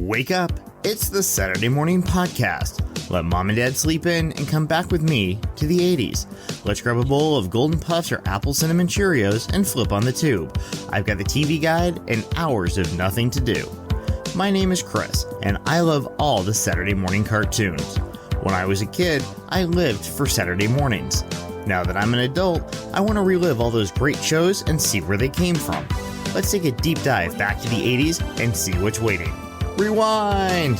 Wake up! It's the Saturday Morning Podcast. Let mom and dad sleep in and come back with me to the 80s. Let's grab a bowl of Golden Puffs or Apple Cinnamon Cheerios and flip on the tube. I've got the TV guide and hours of nothing to do. My name is Chris, and I love all the Saturday morning cartoons. When I was a kid, I lived for Saturday mornings. Now that I'm an adult, I want to relive all those great shows and see where they came from. Let's take a deep dive back to the 80s and see what's waiting. Rewind!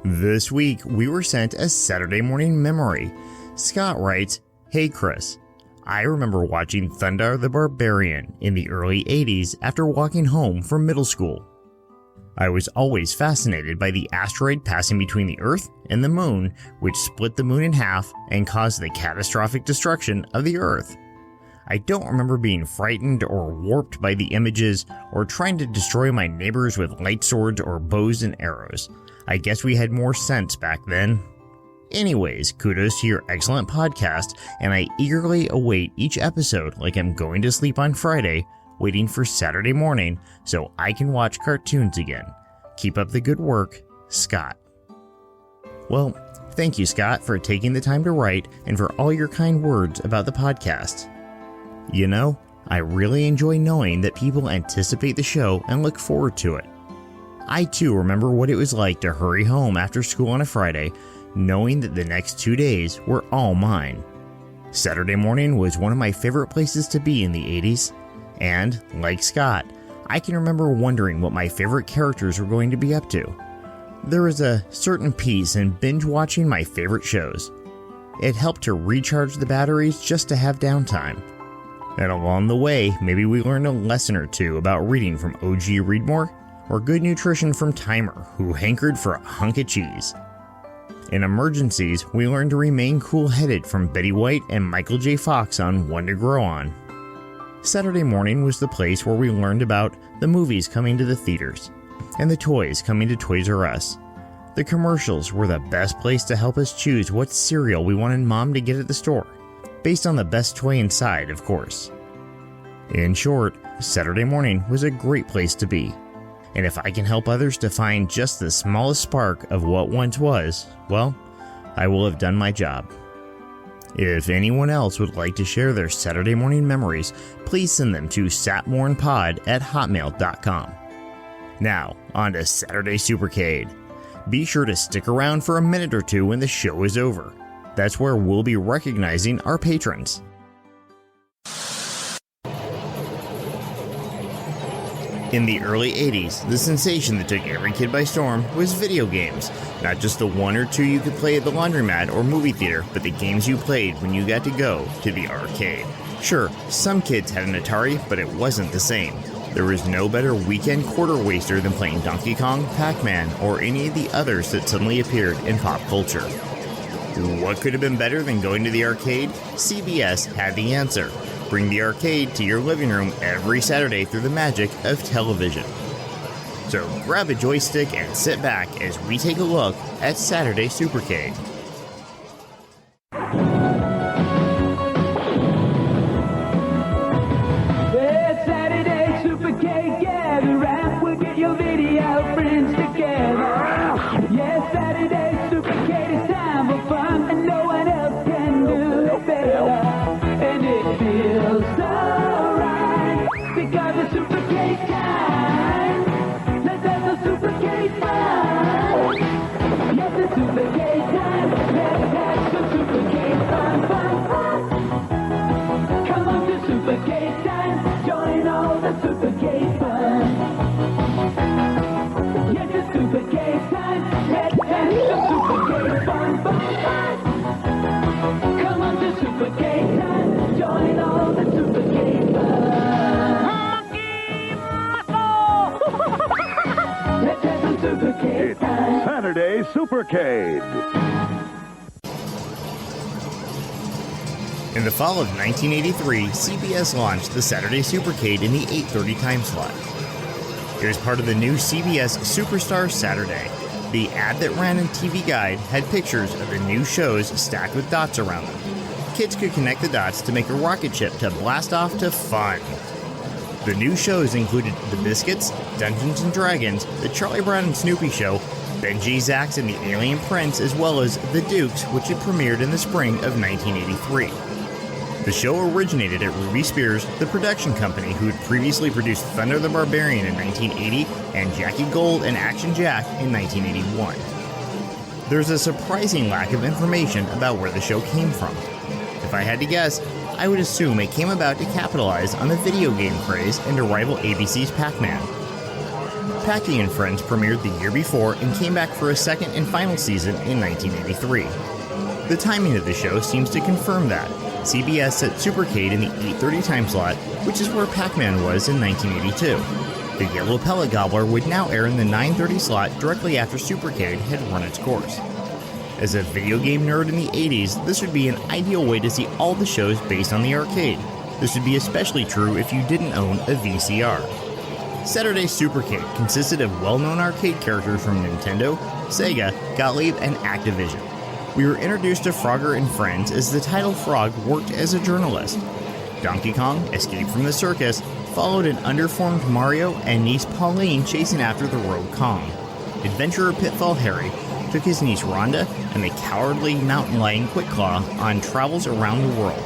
This week, we were sent a Saturday morning memory. Scott writes, "Hey Chris, I remember watching Thundar the Barbarian in the early 80s after walking home from middle school. I was always fascinated by the asteroid passing between the Earth and the Moon, which split the Moon in half and caused the catastrophic destruction of the Earth. I don't remember being frightened or warped by the images or trying to destroy my neighbors with light swords or bows and arrows. I guess we had more sense back then. Anyways, kudos to your excellent podcast, and I eagerly await each episode like I'm going to sleep on Friday, waiting for Saturday morning so I can watch cartoons again. Keep up the good work, Scott." Well, thank you, Scott, for taking the time to write and for all your kind words about the podcast. You know, I really enjoy knowing that people anticipate the show and look forward to it. I too remember what it was like to hurry home after school on a Friday, knowing that the next 2 days were all mine. Saturday morning was one of my favorite places to be in the 80s, and, like Scott, I can remember wondering what my favorite characters were going to be up to. There was a certain peace in binge watching my favorite shows. It helped to recharge the batteries just to have downtime. And along the way, maybe we learned a lesson or two about reading from O.G. Readmore, or good nutrition from Timer, who hankered for a hunk of cheese. In emergencies, we learned to remain cool-headed from Betty White and Michael J. Fox on One to Grow On. Saturday morning was the place where we learned about the movies coming to the theaters, and the toys coming to Toys R Us. The commercials were the best place to help us choose what cereal we wanted Mom to get at the store, based on the best toy inside, of course. In short, Saturday morning was a great place to be. And if I can help others to find just the smallest spark of what once was, well, I will have done my job. If anyone else would like to share their Saturday morning memories, please send them to satmornpod@hotmail.com. Now, on to Saturday Supercade. Be sure to stick around for a minute or two when the show is over. That's where we'll be recognizing our patrons. In the early 80s, the sensation that took every kid by storm was video games. Not just the one or two you could play at the laundromat or movie theater, but the games you played when you got to go to the arcade. Sure, some kids had an Atari, but it wasn't the same. There was no better weekend quarter waster than playing Donkey Kong, Pac-Man, or any of the others that suddenly appeared in pop culture. What could have been better than going to the arcade? CBS had the answer. Bring the arcade to your living room every Saturday through the magic of television. So grab a joystick and sit back as we take a look at Saturday Supercade. It's Saturday Supercade, gather round, we'll get your video friends together. Yes, Saturday Supercade is time for fun, and no one else can do it better. And it feels so right, because it's Supercade time. Let's have the Supercade fun. Yes, it's Supercade time. Let's have some Supercade fun, fun, fun. Come on to Supercade time. Join all the Supercade fun. Yes, it's Supercade time. Let's have some Supercade fun, fun, fun. Come on to Supercade time. Join all the Supercade fun. Let's have some Supercade time. Saturday Supercade. In the fall of 1983, CBS launched the Saturday Supercade in the 8:30 time slot. It was part of the new CBS Superstar Saturday. The ad that ran in TV Guide had pictures of the new shows stacked with dots around them. kids could connect the dots to make a rocket ship to blast off to fun. The new shows included The Biscuits, Dungeons & Dragons, The Charlie Brown and Snoopy Show, Benji, Zax and the Alien Prince, as well as The Dukes, which had premiered in the spring of 1983. The show originated at Ruby Spears, the production company who had previously produced Thunder the Barbarian in 1980 and Jackie Gold and Action Jack in 1981. There's a surprising lack of information about where the show came from. If I had to guess, I would assume it came about to capitalize on the video game craze and to rival ABC's Pac-Man. Packy and Friends premiered the year before and came back for a second and final season in 1983. The timing of the show seems to confirm that. CBS set Supercade in the 8:30 time slot, which is where Pac-Man was in 1982. The Yellow Pellet Gobbler would now air in the 9:30 slot directly after Supercade had run its course. As a video game nerd in the 80s, this would be an ideal way to see all the shows based on the arcade. This would be especially true if you didn't own a VCR. Saturday Supercade consisted of well-known arcade characters from Nintendo, Sega, Gottlieb, and Activision. We were introduced to Frogger and Friends as the title Frog worked as a journalist. Donkey Kong escaped from the circus, followed an underformed Mario and niece Pauline chasing after the Rogue Kong. Adventurer Pitfall Harry took his niece Rhonda and the cowardly mountain lion Quick Claw on travels around the world.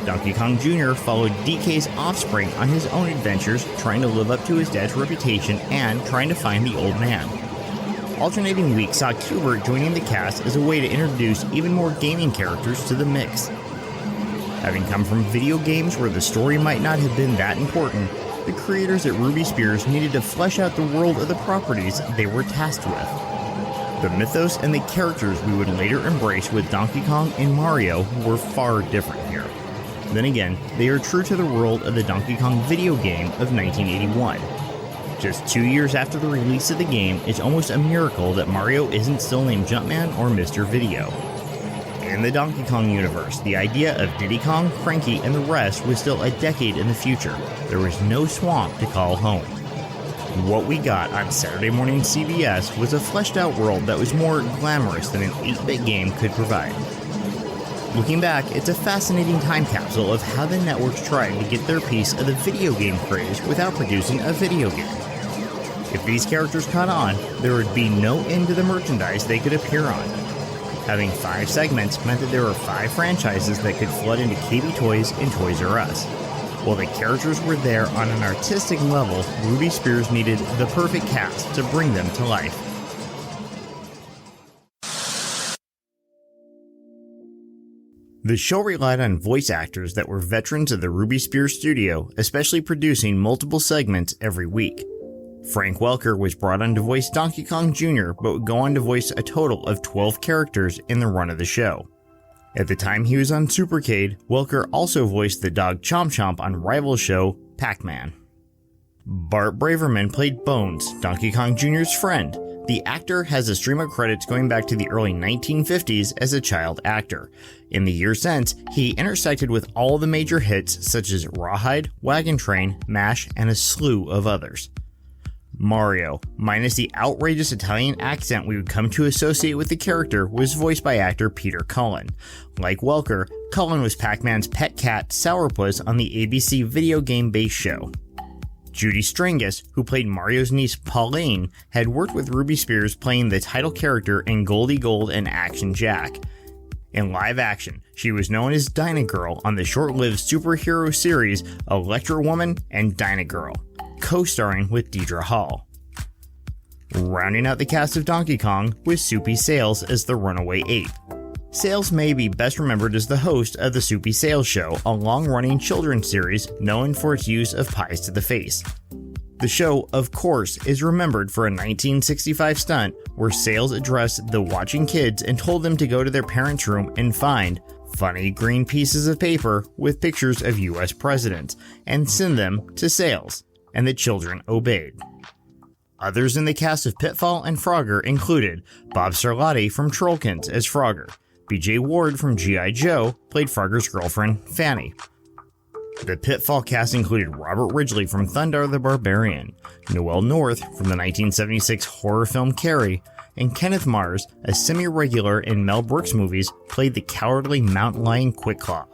Donkey Kong Jr. followed DK's offspring on his own adventures, trying to live up to his dad's reputation and trying to find the old man. Alternating weeks saw Q*bert joining the cast as a way to introduce even more gaming characters to the mix. Having come from video games where the story might not have been that important, the creators at Ruby Spears needed to flesh out the world of the properties they were tasked with. The mythos and the characters we would later embrace with Donkey Kong and Mario were far different here. Then again, they are true to the world of the Donkey Kong video game of 1981. Just 2 years after the release of the game, it's almost a miracle that Mario isn't still named Jumpman or Mr. Video. In the Donkey Kong universe, the idea of Diddy Kong, Cranky, and the rest was still a decade in the future. There was no swamp to call home. What we got on Saturday morning CBS was a fleshed out world that was more glamorous than an 8-bit game could provide. Looking back, it's a fascinating time capsule of how the networks tried to get their piece of the video game craze without producing a video game. If these characters caught on, there would be no end to the merchandise they could appear on. Having 5 segments meant that there were 5 franchises that could flood into KB Toys and Toys R Us. While the characters were there on an artistic level, Ruby Spears needed the perfect cast to bring them to life. The show relied on voice actors that were veterans of the Ruby Spears studio, especially producing multiple segments every week. Frank Welker was brought on to voice Donkey Kong Jr., but would go on to voice a total of 12 characters in the run of the show. At the time he was on Supercade, Welker also voiced the dog Chomp Chomp on rival show Pac-Man. Bart Braverman played Bones, Donkey Kong Jr.'s friend. The actor has a stream of credits going back to the early 1950s as a child actor. In the years since, he intersected with all the major hits such as Rawhide, Wagon Train, MASH, and a slew of others. Mario, minus the outrageous Italian accent we would come to associate with the character, was voiced by actor Peter Cullen. Like Welker, Cullen was Pac-Man's pet cat Sourpuss on the ABC video game-based show. Judy Strangis, who played Mario's niece Pauline, had worked with Ruby Spears playing the title character in Goldie Gold and Action Jack. In live action, she was known as Dyna Girl on the short-lived superhero series Electra Woman and Dyna Girl, co-starring with Deidre Hall. Rounding out the cast of Donkey Kong was Soupy Sales as the runaway ape. Sales may be best remembered as the host of the Soupy Sales Show, a long-running children's series known for its use of pies to the face. The show, of course, is remembered for a 1965 stunt where Sales addressed the watching kids and told them to go to their parents' room and find funny green pieces of paper with pictures of US presidents and send them to Sales, and the children obeyed. Others in the cast of Pitfall and Frogger included Bob Sarlatti from Trollkins as Frogger. B.J. Ward from G.I. Joe played Frogger's girlfriend, Fanny. The Pitfall cast included Robert Ridgely from Thunder the Barbarian, Noel North from the 1976 horror film Carrie, and Kenneth Mars, a semi-regular in Mel Brooks movies, played the cowardly mountain lion Quick Claw.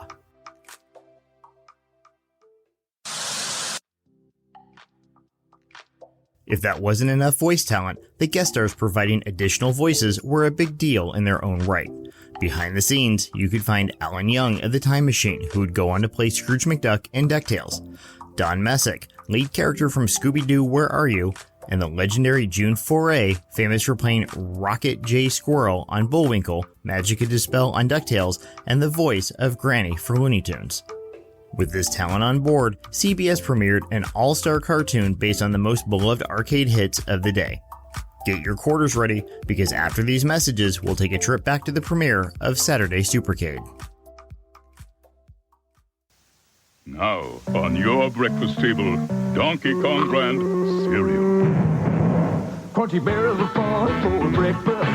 If that wasn't enough voice talent, the guest stars providing additional voices were a big deal in their own right. Behind the scenes, you could find Alan Young of The Time Machine, who would go on to play Scrooge McDuck in DuckTales, Don Messick, lead character from Scooby-Doo Where Are You?, and the legendary June Foray, famous for playing Rocket J. Squirrel on Bullwinkle, Magic Dispel on DuckTales, and the voice of Granny for Looney Tunes. With this talent on board, CBS premiered an all-star cartoon based on the most beloved arcade hits of the day. Get your quarters ready, because after these messages, we'll take a trip back to the premiere of Saturday Supercade. Now, on your breakfast table, Donkey Kong brand cereal. Crunchy berries are fun for breakfast.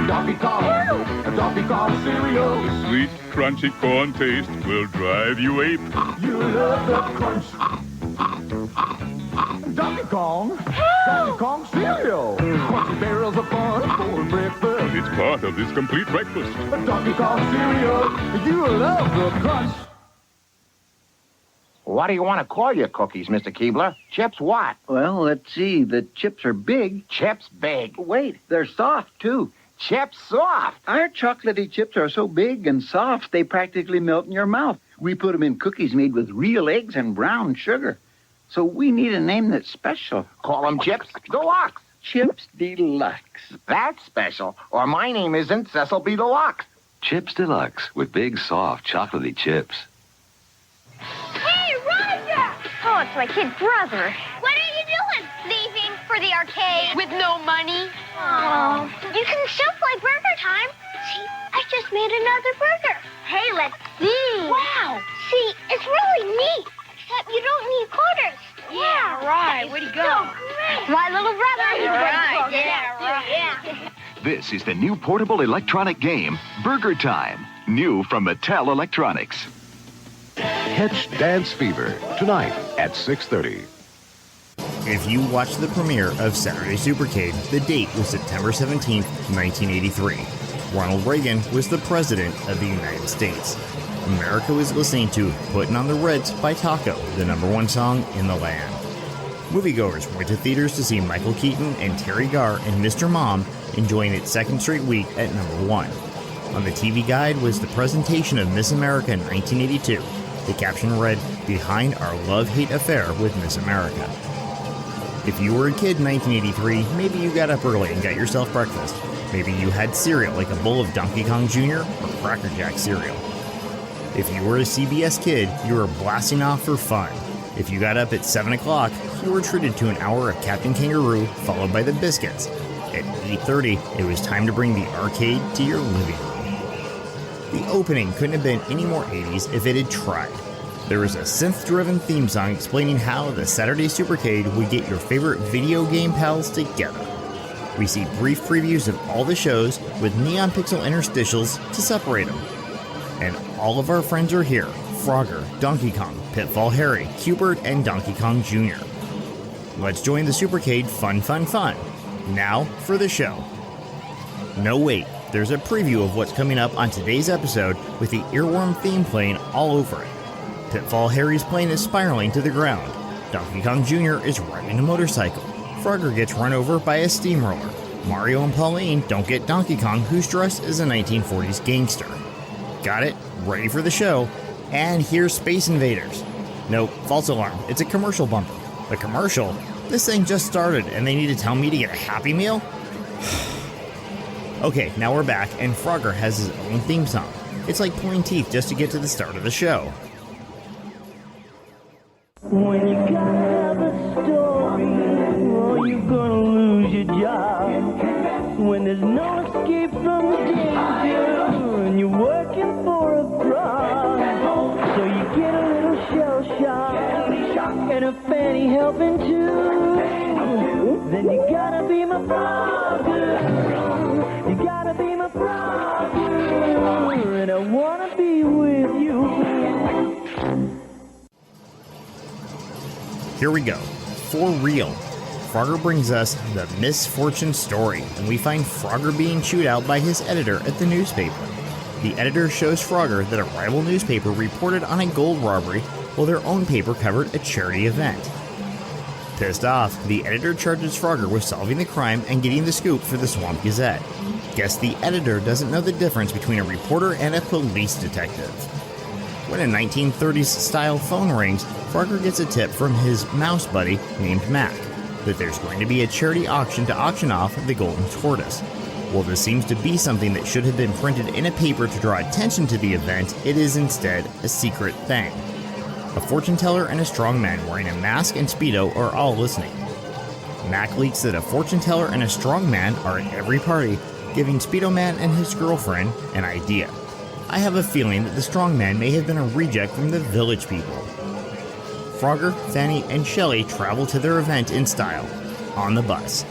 Donkey Kong cereal. Sweet, crunchy corn taste will drive you ape. You love the crunch. Donkey Kong cereal. Crunchy berries are fun for breakfast. It's part of this complete breakfast. Donkey Kong cereal. You love the crunch. What do you want to call your cookies, Mr. Keebler? Chips what? Well, let's see. The chips are big. Chips big. Wait, they're soft, too. Chips soft. Our chocolatey chips are so big and soft, they practically melt in your mouth. We put them in cookies made with real eggs and brown sugar. So we need a name that's special. Call them Chips Deluxe. Chips Deluxe. That's special, or my name isn't Cecil B. Deluxe. Chips Deluxe with big, soft, chocolatey chips. Hey, Roger! Oh, it's my kid brother. What are you doing? Leaving for the arcade. With no money? Oh. You can still play Burger Time. See, I just made another burger. Hey, let's see. Wow. See, it's really neat. Except you don't need quarters. Yeah, right. Where'd he go? So great. My little brother. Right. Yeah, right. Yeah. This is the new portable electronic game, Burger Time. New from Mattel Electronics. Catch Dance Fever tonight at 6:30. If you watched the premiere of Saturday Supercade, the date was September 17th, 1983. Ronald Reagan was the President of the United States. America was listening to Puttin' on the Ritz by Taco, the #1 song in the land. Moviegoers went to theaters to see Michael Keaton and Terry Garr in Mr. Mom, enjoying its second straight week at #1. On the TV guide was the presentation of Miss America in 1982. The caption read, "Behind Our Love-Hate Affair with Miss America." If you were a kid in 1983, maybe you got up early and got yourself breakfast. Maybe you had cereal like a bowl of Donkey Kong Jr. or Cracker Jack cereal. If you were a CBS kid, you were blasting off for fun. If you got up at 7 o'clock, you were treated to an hour of Captain Kangaroo, followed by the Biscuits. At 8:30, it was time to bring the arcade to your living room. The opening couldn't have been any more 80s if it had tried. There was a synth-driven theme song explaining how the Saturday Supercade would get your favorite video game pals together. We see brief previews of all the shows with neon pixel interstitials to separate them. And all of our friends are here: Frogger, Donkey Kong, Pitfall Harry, Q*bert, and Donkey Kong Jr. Let's join the Supercade fun. Now for the show. No wait, there's a preview of what's coming up on today's episode with the earworm theme playing all over it. Pitfall Harry's plane is spiraling to the ground. Donkey Kong Jr. is riding a motorcycle. Frogger gets run over by a steamroller. Mario and Pauline don't get Donkey Kong, who's dressed as a 1940s gangster. Got it? Ready for the show? And here's Space Invaders. Nope, false alarm. It's a commercial bumper. A commercial? This thing just started and they need to tell me to get a Happy Meal? Okay, now we're back and Frogger has his own theme song. It's like pulling teeth just to get to the start of the show. When you gotta have a story, or you're gonna lose your job. When there's no escape from the danger, and you're working for a fraud. So you get a little shell shock, and a fanny helping too. Then you gotta be my Frogger. You gotta be my Frogger, and I wanna be with you. Here we go. For real. Frogger brings us the misfortune story, and we find Frogger being chewed out by his editor at the newspaper. The editor shows Frogger that a rival newspaper reported on a gold robbery while their own paper covered a charity event. Pissed off, the editor charges Frogger with solving the crime and getting the scoop for the Swamp Gazette. Guess the editor doesn't know the difference between a reporter and a police detective. When a 1930s style phone rings, Frogger gets a tip from his mouse buddy named Mac that there's going to be a charity auction to auction off the golden tortoise. While this seems to be something that should have been printed in a paper to draw attention to the event, it is instead a secret thing. A fortune teller and a strongman wearing a mask and Speedo are all listening. Mac leaks that a fortune teller and a strongman are at every party, giving Speedo Man and his girlfriend an idea. I have a feeling that the strongman may have been a reject from the Village People. Frogger, Fanny, and Shelley travel to their event in style, on the bus.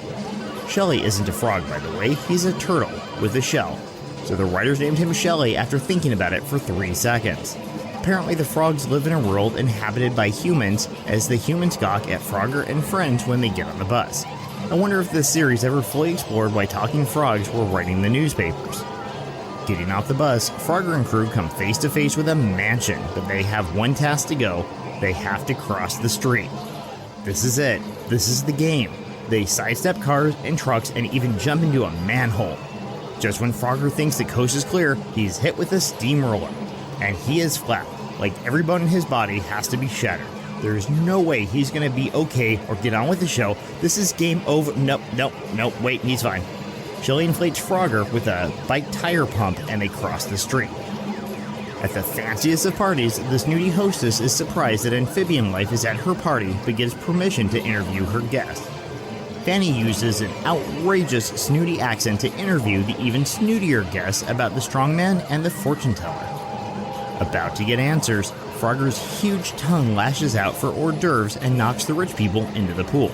Shelley isn't a frog, by the way, he's a turtle with a shell, so the writers named him Shelley after thinking about it for 3 seconds. Apparently the frogs live in a world inhabited by humans, as the humans gawk at Frogger and friends when they get on the bus. I wonder if this series ever fully explored why talking frogs were writing the newspapers. Getting off the bus, Frogger and crew come face to face with a mansion, but they have one task to go. They have to cross the street. This is it. This is the game. They sidestep cars and trucks and even jump into a manhole. Just when Frogger thinks the coast is clear, he's hit with a steamroller. And he is flat. Like every bone in his body has to be shattered. There's no way he's going to be okay or get on with the show. This is game over. Nope, wait, he's fine. Shelley inflates Frogger with a bike tire pump and they cross the street. At the fanciest of parties, the snooty hostess is surprised that amphibian life is at her party but gets permission to interview her guest. Fanny uses an outrageous snooty accent to interview the even snootier guests about the strongman and the fortune teller. About to get answers, Frogger's huge tongue lashes out for hors d'oeuvres and knocks the rich people into the pool.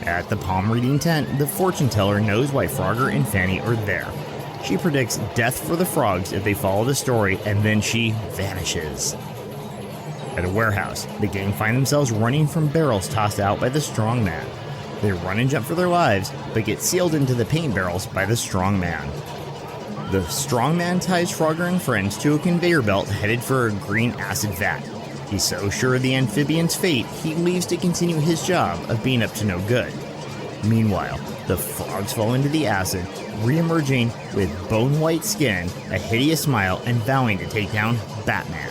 At the palm reading tent, the fortune teller knows why Frogger and Fanny are there. She predicts death for the frogs if they follow the story, and then she vanishes. At a warehouse, the gang find themselves running from barrels tossed out by the strongman. They run and jump for their lives, but get sealed into the paint barrels by the strongman. The strongman ties Frogger and friends to a conveyor belt headed for a green acid vat. He's so sure of the amphibian's fate, he leaves to continue his job of being up to no good. Meanwhile, the frogs fall into the acid, re-emerging with bone-white skin, a hideous smile, and vowing to take down Batman.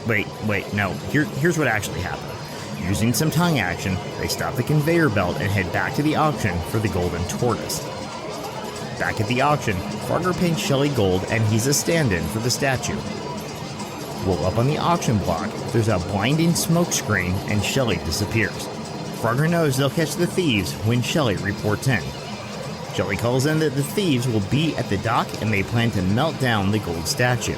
Wait, no, here's what actually happened. Using some tongue action, they stop the conveyor belt and head back to the auction for the golden tortoise. Back at the auction, Frogger paints Shelley gold and he's a stand-in for the statue. Well, up on the auction block, there's a blinding smoke screen and Shelley disappears. Frogger knows they'll catch the thieves when Shelley reports in. Shelley calls in that the thieves will be at the dock and they plan to melt down the gold statue.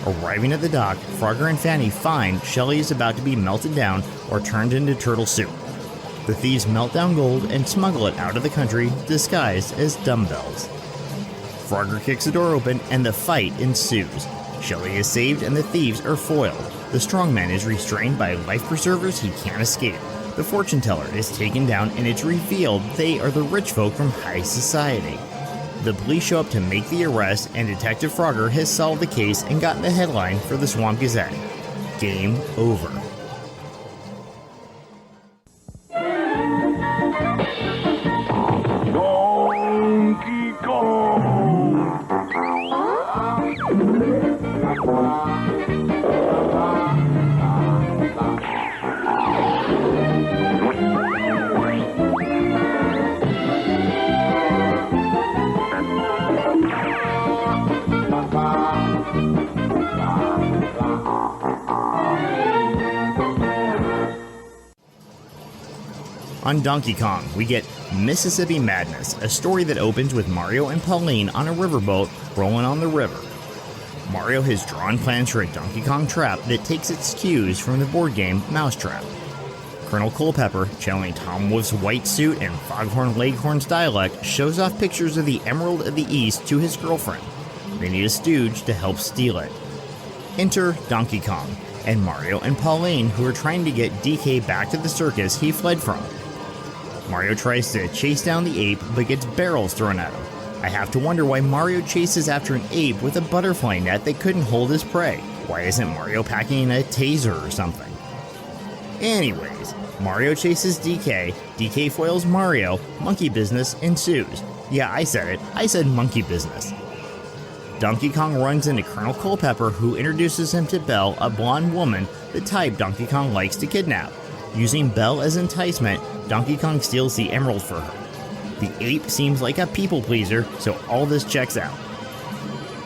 Arriving at the dock, Frogger and Fanny find Shelley is about to be melted down or turned into turtle soup. The thieves melt down gold and smuggle it out of the country disguised as dumbbells. Frogger kicks the door open and the fight ensues. Shelley is saved and the thieves are foiled. The strongman is restrained by life preservers he can't escape. The fortune teller is taken down and it's revealed they are the rich folk from high society. The police show up to make the arrest and Detective Frogger has solved the case and gotten the headline for the Swamp Gazette. Game over. Donkey Kong! On Donkey Kong, we get Mississippi Madness, a story that opens with Mario and Pauline on a riverboat rolling on the river. Mario has drawn plans for a Donkey Kong trap that takes its cues from the board game Mousetrap. Colonel Culpepper, channeling Tom Wolf's white suit and Foghorn Leghorn's dialect, shows off pictures of the Emerald of the East to his girlfriend. They need a stooge to help steal it. Enter Donkey Kong, and Mario and Pauline, who are trying to get DK back to the circus he fled from. Mario tries to chase down the ape but gets barrels thrown at him. I have to wonder why Mario chases after an ape with a butterfly net that couldn't hold his prey. Why isn't Mario packing a taser or something? Anyways, Mario chases DK, DK foils Mario, monkey business ensues. Yeah, I said it. I said monkey business. Donkey Kong runs into Colonel Culpepper, who introduces him to Belle, a blonde woman, the type Donkey Kong likes to kidnap. Using Belle as enticement, Donkey Kong steals the emerald for her. The ape seems like a people pleaser, so all this checks out.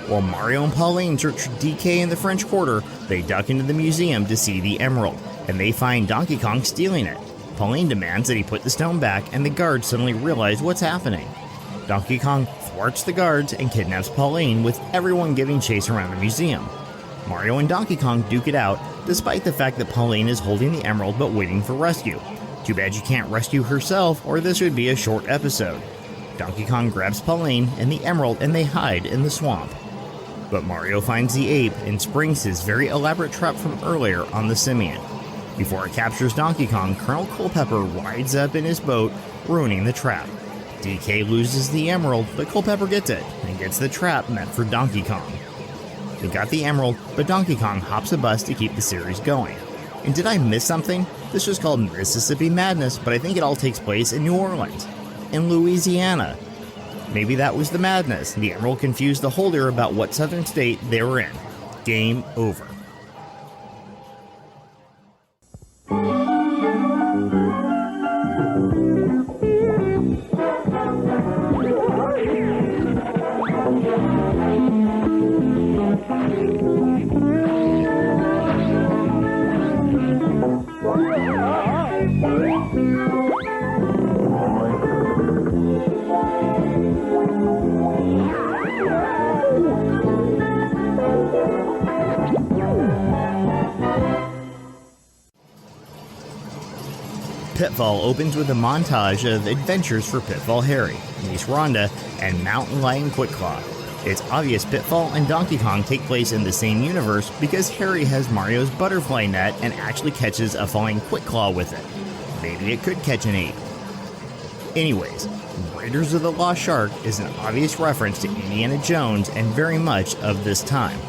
While Mario and Pauline search for DK in the French Quarter, they duck into the museum to see the emerald, and they find Donkey Kong stealing it. Pauline demands that he put the stone back, and the guards suddenly realize what's happening. Donkey Kong thwarts the guards and kidnaps Pauline, with everyone giving chase around the museum. Mario and Donkey Kong duke it out, despite the fact that Pauline is holding the emerald but waiting for rescue. Too bad you can't rescue herself, or this would be a short episode. Donkey Kong grabs Pauline and the emerald and they hide in the swamp. But Mario finds the ape and springs his very elaborate trap from earlier on the simian. Before it captures Donkey Kong, Colonel Culpepper rides up in his boat, ruining the trap. DK loses the emerald, but Culpepper gets it, and gets the trap meant for Donkey Kong. He got the emerald, but Donkey Kong hops a bus to keep the series going. And did I miss something? This was called Mississippi Madness, but I think it all takes place in New Orleans. In Louisiana. Maybe that was the madness. The emerald confused the holder about what southern state they were in. Game over. Pitfall opens with a montage of adventures for Pitfall Harry, Niece Rhonda, and Mountain Lion Quick Claw. It's obvious Pitfall and Donkey Kong take place in the same universe because Harry has Mario's butterfly net and actually catches a falling Quick Claw with it. Maybe it could catch an ape. Anyways, Raiders of the Lost Shark is an obvious reference to Indiana Jones and very much of this time.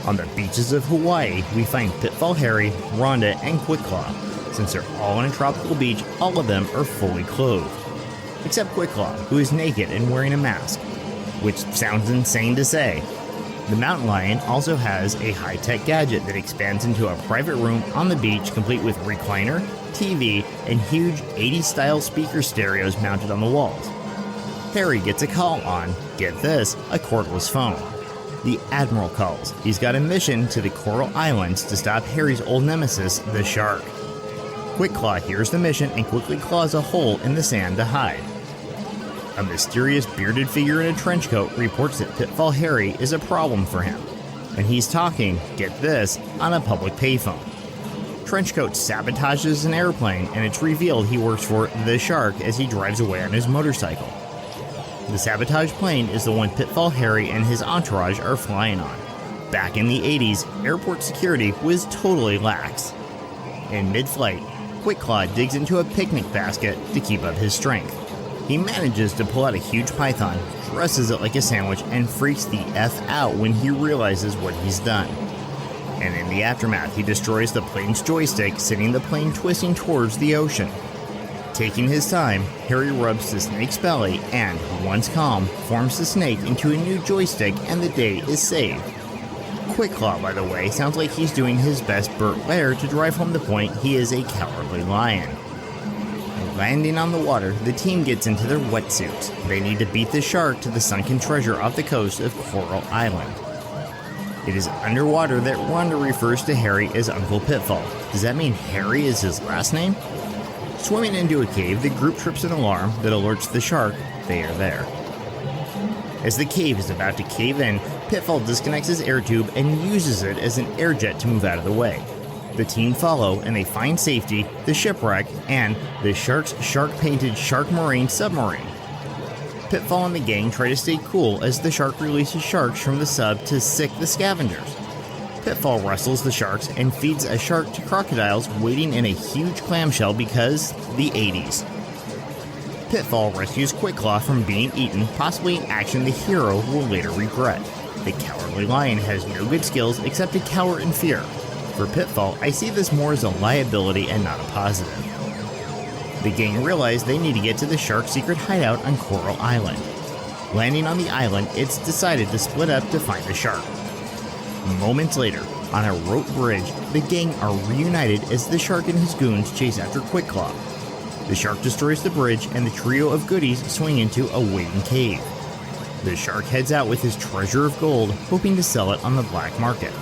On the beaches of Hawaii, we find Pitfall Harry, Rhonda, and Quick Claw. Since they're all on a tropical beach, all of them are fully clothed. Except Quick Claw, who is naked and wearing a mask. Which sounds insane to say. The mountain lion also has a high-tech gadget that expands into a private room on the beach complete with recliner, TV, and huge 80s-style speaker stereos mounted on the walls. Harry gets a call on, get this, a cordless phone. The Admiral calls. He's got a mission to the Coral Islands to stop Harry's old nemesis, the shark. Quick Claw hears the mission and quickly claws a hole in the sand to hide. A mysterious bearded figure in a trench coat reports that Pitfall Harry is a problem for him, and he's talking, get this, on a public payphone. Trenchcoat sabotages an airplane, and it's revealed he works for the Shark as he drives away on his motorcycle. The sabotage plane is the one Pitfall Harry and his entourage are flying on. Back in the 80s, airport security was totally lax. In mid-flight, Quick Claw digs into a picnic basket to keep up his strength. He manages to pull out a huge python, dresses it like a sandwich, and freaks the F out when he realizes what he's done. And in the aftermath, he destroys the plane's joystick, sending the plane twisting towards the ocean. Taking his time, Harry rubs the snake's belly and, once calm, forms the snake into a new joystick and the day is saved. Quick Claw, by the way, sounds like he's doing his best Burt Lair to drive home the point he is a cowardly lion. Landing on the water, the team gets into their wetsuits. They need to beat the shark to the sunken treasure off the coast of Coral Island. It is underwater that Rhonda refers to Harry as Uncle Pitfall. Does that mean Harry is his last name? Swimming into a cave, the group trips an alarm that alerts the shark they are there. As the cave is about to cave in, Pitfall disconnects his air tube and uses it as an air jet to move out of the way. The team follow and they find safety, the shipwreck, and the shark's shark-painted Shark Marine submarine. Pitfall and the gang try to stay cool as the shark releases sharks from the sub to sick the scavengers. Pitfall wrestles the sharks and feeds a shark to crocodiles waiting in a huge clamshell because the 80s. Pitfall rescues Quick Claw from being eaten, possibly an action the hero will later regret. The Cowardly Lion has no good skills except to cower in fear. For Pitfall, I see this more as a liability and not a positive. The gang realize they need to get to the shark's secret hideout on Coral Island. Landing on the island, it's decided to split up to find the shark. Moments later, on a rope bridge, the gang are reunited as the shark and his goons chase after Quick Claw. The shark destroys the bridge and the trio of goodies swing into a waiting cave. The shark heads out with his treasure of gold, hoping to sell it on the black market.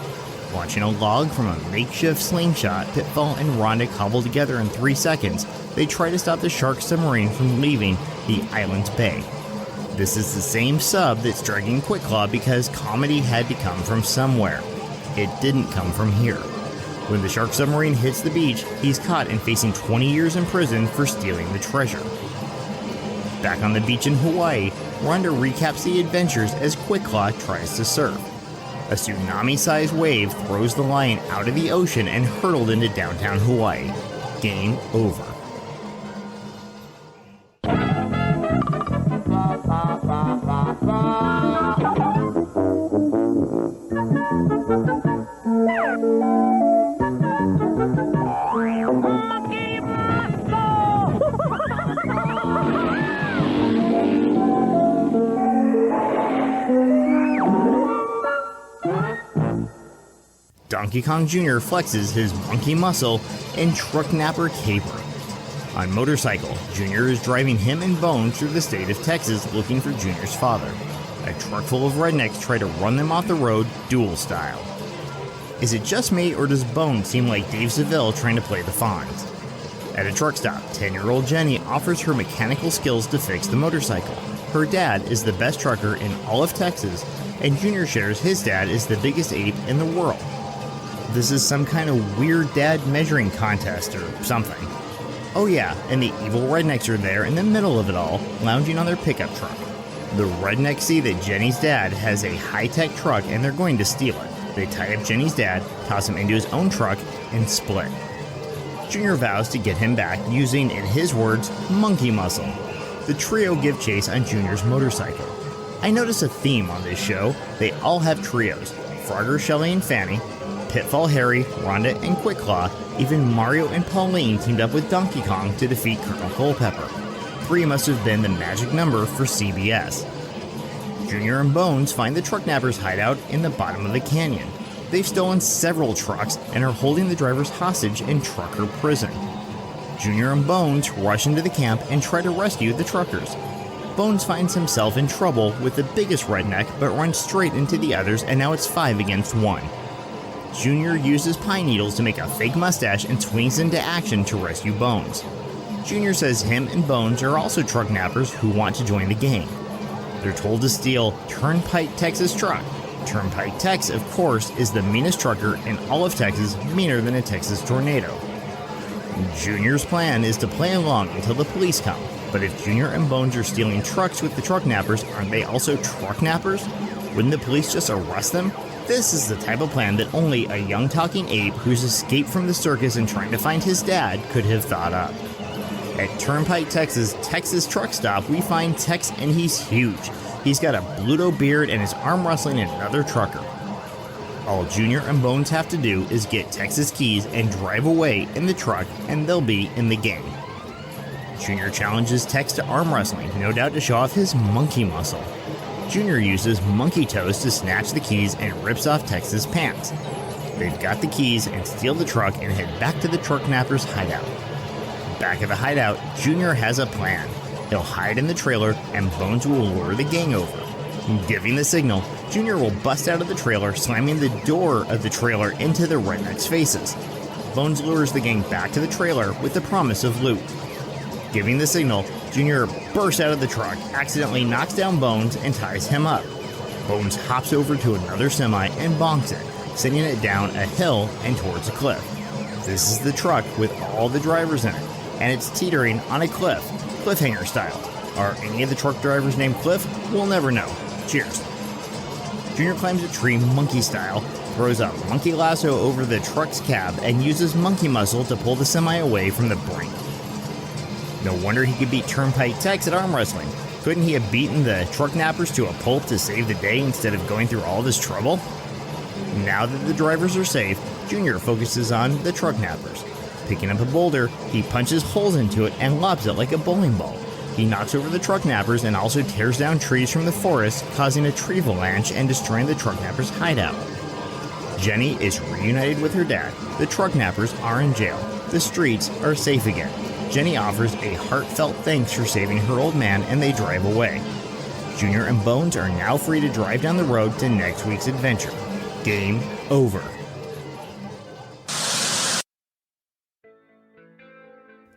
Launching a log from a makeshift slingshot, Pitfall and Rhonda cobble together in 3 seconds, they try to stop the shark submarine from leaving the island's bay. This is the same sub that's dragging Quick Claw because comedy had to come from somewhere. It didn't come from here. When the shark submarine hits the beach, he's caught and facing 20 years in prison for stealing the treasure. Back on the beach in Hawaii, Rhonda recaps the adventures as Quick Claw tries to surf. A tsunami-sized wave throws the lion out of the ocean and hurtled into downtown Hawaii. Game over. Donkey Kong Jr. flexes his monkey muscle in Truck Napper Caper. On motorcycle, Jr. is driving him and Bones through the state of Texas looking for Jr.'s father. A truck full of rednecks try to run them off the road duel style. Is it just me, or does Bones seem like Dave Seville trying to play the Fonz? At a truck stop, 10-year-old Jenny offers her mechanical skills to fix the motorcycle. Her dad is the best trucker in all of Texas, and Jr. shares his dad is the biggest ape in the world. This is some kind of weird dad measuring contest or something. Oh yeah, and the evil rednecks are there in the middle of it all, lounging on their pickup truck. The rednecks see that Jenny's dad has a high-tech truck and they're going to steal it. They tie up Jenny's dad, toss him into his own truck, and split. Jr. vows to get him back using, in his words, monkey muscle. The trio give chase on Jr.'s motorcycle. I notice a theme on this show. They all have trios: Frogger, Shelly, and Fanny, Pitfall, Harry, Rhonda, and Quick Claw. Even Mario and Pauline teamed up with Donkey Kong to defeat Colonel Culpepper. 3 must have been the magic number for CBS. Jr. and Bones find the truck nappers' hideout in the bottom of the canyon. They've stolen several trucks and are holding the drivers hostage in trucker prison. Jr. and Bones rush into the camp and try to rescue the truckers. Bones finds himself in trouble with the biggest redneck but runs straight into the others, and now it's 5 against 1. Jr. uses pine needles to make a fake mustache and swings into action to rescue Bones. Jr. says him and Bones are also truck nappers who want to join the gang. They're told to steal Turnpike Tex's truck. Turnpike Tex, of course, is the meanest trucker in all of Texas, meaner than a Texas tornado. Jr.'s plan is to play along until the police come, but if Jr. and Bones are stealing trucks with the truck nappers, aren't they also truck nappers? Wouldn't the police just arrest them? This is the type of plan that only a young talking ape who's escaped from the circus and trying to find his dad could have thought up. At Turnpike Tex's Texas truck stop, we find Tex, and he's huge. He's got a Bluto beard and is arm wrestling another trucker. All Jr. and Bones have to do is get Tex's keys and drive away in the truck, and they'll be in the gang. Jr. challenges Tex to arm wrestling, no doubt to show off his monkey muscle. Jr. uses monkey toes to snatch the keys and rips off Tex's pants. They've got the keys and steal the truck and head back to the truck nappers' hideout. Back at the hideout, Jr. has a plan. He'll hide in the trailer and Bones will lure the gang over. Giving the signal, Jr. will bust out of the trailer, slamming the door of the trailer into the rednecks' faces. Bones lures the gang back to the trailer with the promise of loot. Giving the signal, Jr. bursts out of the truck, accidentally knocks down Bones, and ties him up. Bones hops over to another semi and bonks it, sending it down a hill and towards a cliff. This is the truck with all the drivers in it, and it's teetering on a cliff, cliffhanger style. Are any of the truck drivers named Cliff? We'll never know. Cheers. Jr. climbs a tree monkey style, throws a monkey lasso over the truck's cab, and uses monkey muscle to pull the semi away from the brink. No wonder he could beat Turnpike Tex at arm wrestling. Couldn't he have beaten the truck nappers to a pulp to save the day instead of going through all this trouble? Now that the drivers are safe, Junior focuses on the truck nappers. Picking up a boulder, he punches holes into it and lobs it like a bowling ball. He knocks over the truck nappers and also tears down trees from the forest, causing a tree avalanche and destroying the truck nappers' hideout. Jenny is reunited with her dad. The truck nappers are in jail. The streets are safe again. Jenny offers a heartfelt thanks for saving her old man, and they drive away. Junior and Bones are now free to drive down the road to next week's adventure. Game over.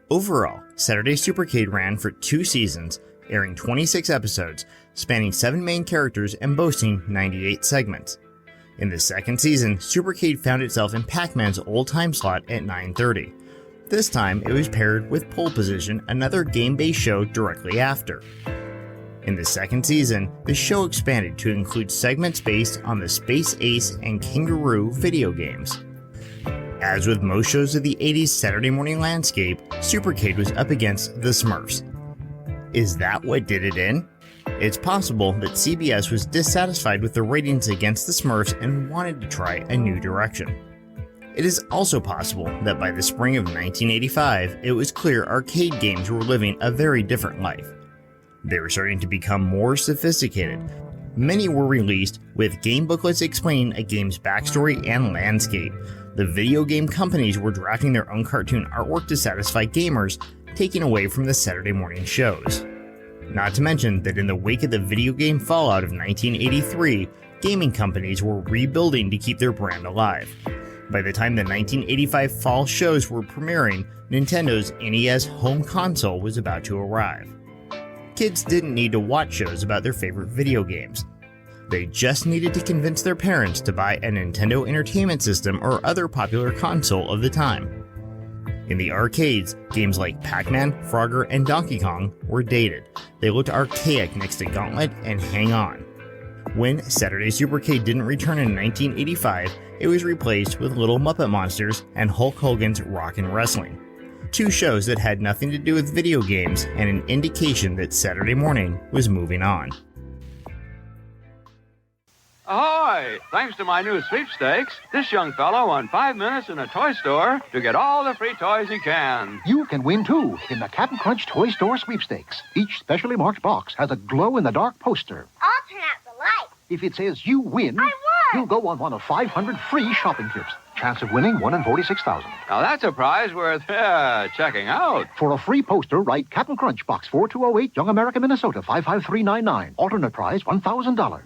Overall, Saturday Supercade ran for 2 seasons, airing 26 episodes, spanning 7 main characters and boasting 98 segments. In the second season, Supercade found itself in Pac-Man's old time slot at 9:30. This time, it was paired with Pole Position, another game-based show directly after. In the second season, the show expanded to include segments based on the Space Ace and Kangaroo video games. As with most shows of the 80s Saturday morning landscape, Supercade was up against the Smurfs. Is that what did it in? It's possible that CBS was dissatisfied with the ratings against the Smurfs and wanted to try a new direction. It is also possible that by the spring of 1985, it was clear arcade games were living a very different life. They were starting to become more sophisticated. Many were released with game booklets explaining a game's backstory and landscape. The video game companies were drafting their own cartoon artwork to satisfy gamers, taking away from the Saturday morning shows. Not to mention that in the wake of the video game fallout of 1983, gaming companies were rebuilding to keep their brand alive. By the time the 1985 fall shows were premiering, Nintendo's NES home console was about to arrive. Kids didn't need to watch shows about their favorite video games. They just needed to convince their parents to buy a Nintendo Entertainment System or other popular console of the time. In the arcades, games like Pac-Man, Frogger, and Donkey Kong were dated. They looked archaic next to Gauntlet and Hang On. When Saturday Supercade didn't return in 1985, it was replaced with Little Muppet Monsters and Hulk Hogan's Rockin' Wrestling. 2 shows that had nothing to do with video games and an indication that Saturday morning was moving on. Ahoy! Thanks to my new sweepstakes, this young fellow won 5 minutes in a toy store to get all the free toys he can. You can win, too, in the Cap'n Crunch Toy Store Sweepstakes. Each specially marked box has a glow-in-the-dark poster. I'll turn out the light. If it says you win, I won! you'll go on one of 500 free shopping trips. Chance of winning 1 in 46,000. Now that's a prize worth checking out. For a free poster, write Cap'n Crunch, Box 4208, Young America, Minnesota, 55399. Alternate prize, $1,000.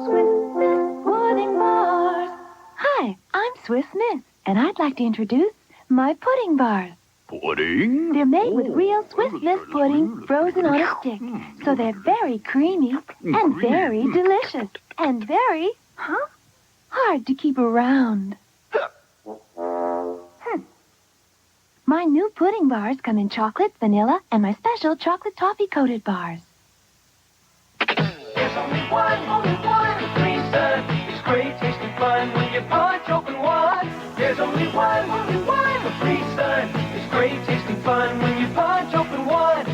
Swiss Miss pudding bars. Hi, I'm Swiss Miss, and I'd like to introduce my pudding bars. Pudding? They're made with real Swiss Miss pudding frozen on a stick, so they're very creamy and very delicious and very, hard to keep around. My new pudding bars come in chocolate, vanilla, and my special chocolate toffee-coated bars. There's only one Capri Sun. It's great tasting fun when you punch open one. There's only one Capri Sun. It's great tasting fun when you punch open one.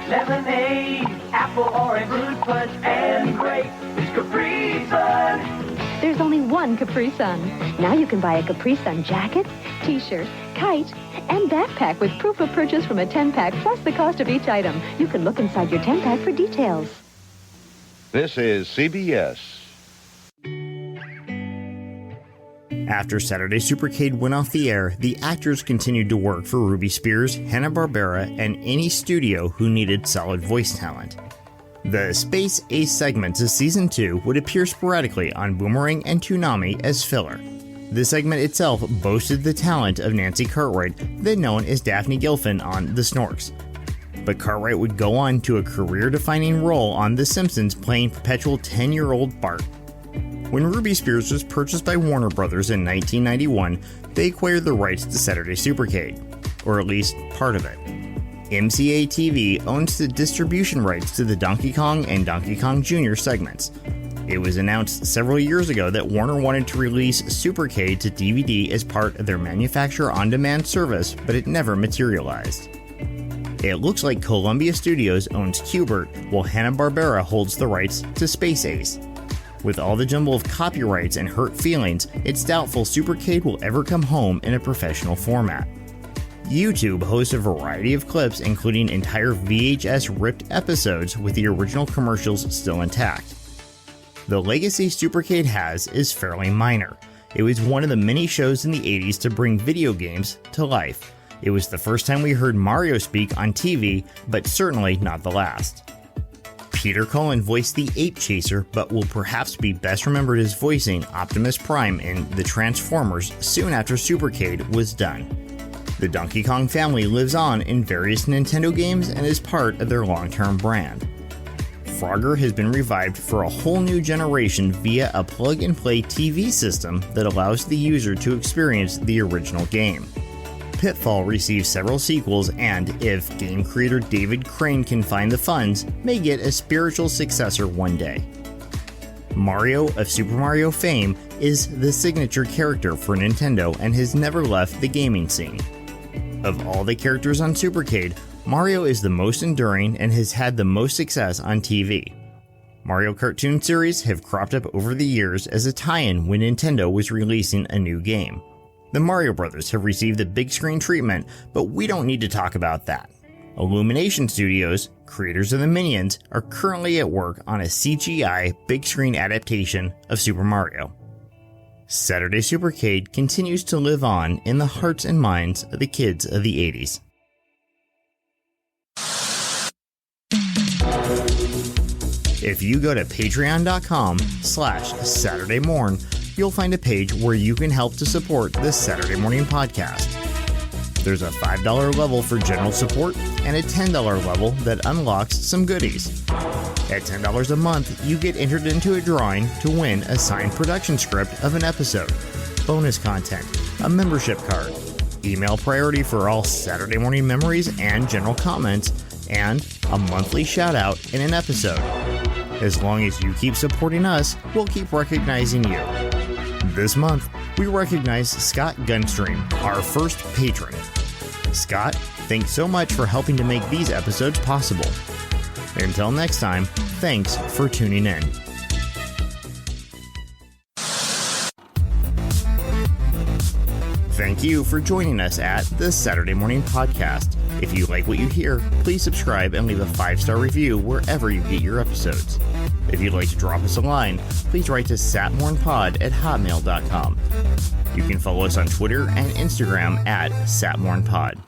Lemonade, apple, orange, fruit punch, and grape. It's Capri Sun. There's only one Capri Sun. Now you can buy a Capri Sun jacket, t-shirt, kite, and backpack with proof of purchase from a 10-pack plus the cost of each item. You can look inside your 10-pack for details. This is CBS. After Saturday Supercade went off the air, the actors continued to work for Ruby Spears, Hanna-Barbera, and any studio who needed solid voice talent. The Space Ace segments of Season 2 would appear sporadically on Boomerang and Toonami as filler. The segment itself boasted the talent of Nancy Cartwright, then known as Daphne Gilfin on The Snorks. But Cartwright would go on to a career-defining role on The Simpsons playing perpetual 10-year-old Bart. When Ruby Spears was purchased by Warner Brothers in 1991, they acquired the rights to Saturday Supercade, or at least part of it. MCA TV owns the distribution rights to the Donkey Kong and Donkey Kong Jr. segments. It was announced several years ago that Warner wanted to release Supercade to DVD as part of their manufacturer-on-demand service, but it never materialized. It looks like Columbia Studios owns Q*bert, while Hanna-Barbera holds the rights to Space Ace. With all the jumble of copyrights and hurt feelings, it's doubtful Supercade will ever come home in a professional format. YouTube hosts a variety of clips, including entire VHS-ripped episodes with the original commercials still intact. The legacy Supercade has is fairly minor. It was one of the many shows in the 80s to bring video games to life. It was the first time we heard Mario speak on TV, but certainly not the last. Peter Cullen voiced the Ape Chaser, but will perhaps be best remembered as voicing Optimus Prime in The Transformers soon after Supercade was done. The Donkey Kong family lives on in various Nintendo games and is part of their long-term brand. Frogger has been revived for a whole new generation via a plug-and-play TV system that allows the user to experience the original game. Pitfall receives several sequels and, if game creator David Crane can find the funds, may get a spiritual successor one day. Mario of Super Mario fame is the signature character for Nintendo and has never left the gaming scene. Of all the characters on Supercade, Mario is the most enduring and has had the most success on TV. Mario cartoon series have cropped up over the years as a tie-in when Nintendo was releasing a new game. The Mario Brothers have received the big screen treatment, but we don't need to talk about that. Illumination Studios, creators of the Minions, are currently at work on a CGI big screen adaptation of Super Mario. Saturday Supercade continues to live on in the hearts and minds of the kids of the 80s. If you go to patreon.com/SaturdayMorn, you'll find a page where you can help to support the Saturday Morning Podcast. There's a $5 level for general support and a $10 level that unlocks some goodies. At $10 a month, you get entered into a drawing to win a signed production script of an episode, bonus content, a membership card, email priority for all Saturday morning memories and general comments, and a monthly shout out in an episode. As long as you keep supporting us, we'll keep recognizing you. This month, we recognize Scott Gunstream, our first patron. Scott, thanks so much for helping to make these episodes possible. Until next time, thanks for tuning in. Thank you for joining us at the Saturday Morning Podcast. If you like what you hear, please subscribe and leave a 5-star review wherever you get your episodes. If you'd like to drop us a line, please write to satmornpod@hotmail.com. You can follow us on Twitter and Instagram at satmornpod.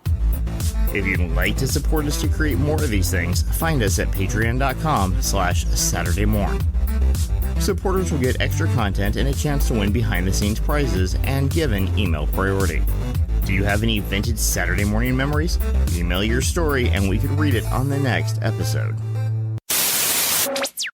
If you'd like to support us to create more of these things, find us at patreon.com/SaturdayMorn. Supporters will get extra content and a chance to win behind-the-scenes prizes and given email priority. Do you have any vintage Saturday morning memories? Email your story and we could read it on the next episode.